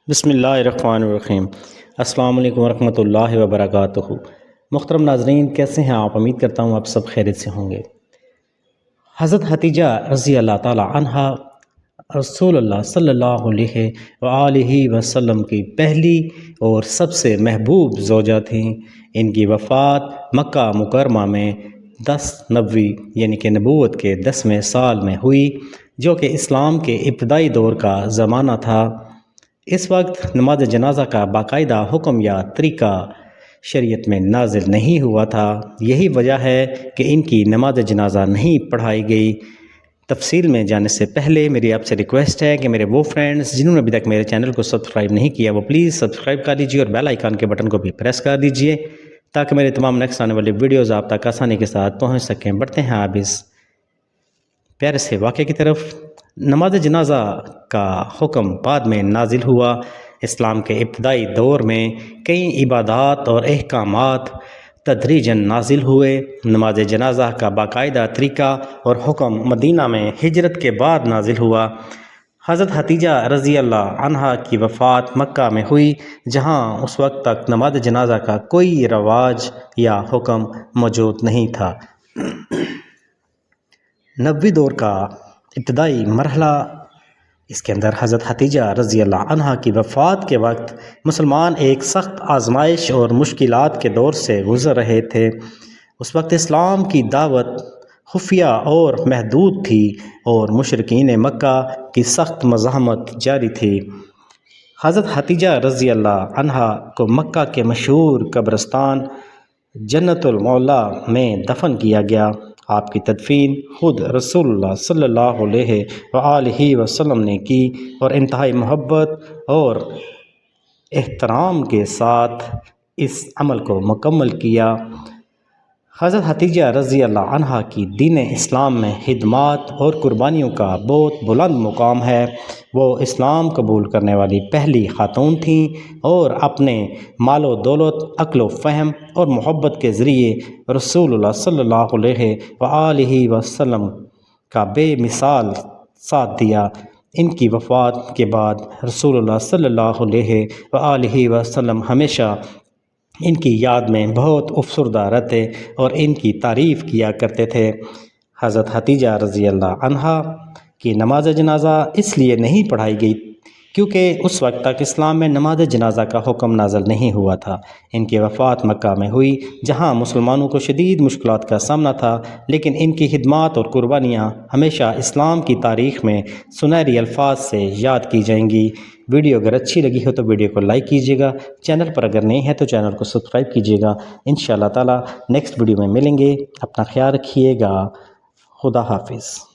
بسم اللہ الرحمن الرحیم۔ السلام علیکم ورحمۃ اللہ وبرکاتہ۔ محترم ناظرین، کیسے ہیں آپ؟ امید کرتا ہوں آپ سب خیریت سے ہوں گے۔ حضرت حتیجہ رضی اللہ تعالی عنہا رسول اللہ صلی اللہ علیہ وآلہ وسلم کی پہلی اور سب سے محبوب زوجہ تھیں۔ ان کی وفات مکہ مکرمہ میں 10 نبوی یعنی کہ نبوت کے 10ویں سال میں ہوئی، جو کہ اسلام کے ابتدائی دور کا زمانہ تھا۔ اس وقت نماز جنازہ کا باقاعدہ حکم یا طریقہ شریعت میں نازل نہیں ہوا تھا۔ یہی وجہ ہے کہ ان کی نماز جنازہ نہیں پڑھائی گئی۔ تفصیل میں جانے سے پہلے میری آپ سے ریکویسٹ ہے کہ میرے وہ فرینڈز جنہوں نے ابھی تک میرے چینل کو سبسکرائب نہیں کیا وہ پلیز سبسکرائب کر لیجیے اور بیل آئیکن کے بٹن کو بھی پریس کر دیجیے تاکہ میرے تمام نیکسٹ آنے والی ویڈیوز آپ تک آسانی کے ساتھ پہنچ سکیں۔ بڑھتے ہیں آپ اس پیارے سے واقعے کی طرف۔ نماز جنازہ کا حکم بعد میں نازل ہوا۔ اسلام کے ابتدائی دور میں کئی عبادات اور احکامات تدریجاً نازل ہوئے۔ نماز جنازہ کا باقاعدہ طریقہ اور حکم مدینہ میں ہجرت کے بعد نازل ہوا۔ حضرت حتیجہ رضی اللہ عنہا کی وفات مکہ میں ہوئی، جہاں اس وقت تک نماز جنازہ کا کوئی رواج یا حکم موجود نہیں تھا۔ نبوی دور کا ابتدائی مرحلہ، اس کے اندر حضرت حتیجہ رضی اللہ عنہا کی وفات کے وقت مسلمان ایک سخت آزمائش اور مشکلات کے دور سے گزر رہے تھے۔ اس وقت اسلام کی دعوت خفیہ اور محدود تھی اور مشرکین مکہ کی سخت مزاحمت جاری تھی۔ حضرت حتیجہ رضی اللہ عنہا کو مکہ کے مشہور قبرستان جنت المعلا میں دفن کیا گیا۔ آپ کی تدفین خود رسول اللہ صلی اللہ علیہ وآلہ وسلم نے کی اور انتہائی محبت اور احترام کے ساتھ اس عمل کو مکمل کیا۔ حضرت حتیجہ رضی اللہ عنہا کی دین اسلام میں خدمات اور قربانیوں کا بہت بلند مقام ہے۔ وہ اسلام قبول کرنے والی پہلی خاتون تھیں اور اپنے مال و دولت، عقل و فہم اور محبت کے ذریعے رسول اللہ صلی اللہ علیہ وآلہ وسلم کا بے مثال ساتھ دیا۔ ان کی وفات کے بعد رسول اللہ صلی اللہ علیہ وآلہ وسلم ہمیشہ ان کی یاد میں بہت افسردہ رہتے اور ان کی تعریف کیا کرتے تھے۔ حضرت حتیجہ رضی اللہ عنہا کی نماز جنازہ اس لیے نہیں پڑھائی گئی کیونکہ اس وقت تک اسلام میں نماز جنازہ کا حکم نازل نہیں ہوا تھا۔ ان کی وفات مکہ میں ہوئی، جہاں مسلمانوں کو شدید مشکلات کا سامنا تھا، لیکن ان کی خدمات اور قربانیاں ہمیشہ اسلام کی تاریخ میں سنہری الفاظ سے یاد کی جائیں گی۔ ویڈیو اگر اچھی لگی ہو تو ویڈیو کو لائک کیجیے گا، چینل پر اگر نہیں ہے تو چینل کو سبسکرائب کیجیے گا۔ انشاءاللہ تعالی نیکسٹ ویڈیو میں ملیں گے۔ اپنا خیال رکھیے گا۔ خدا حافظ۔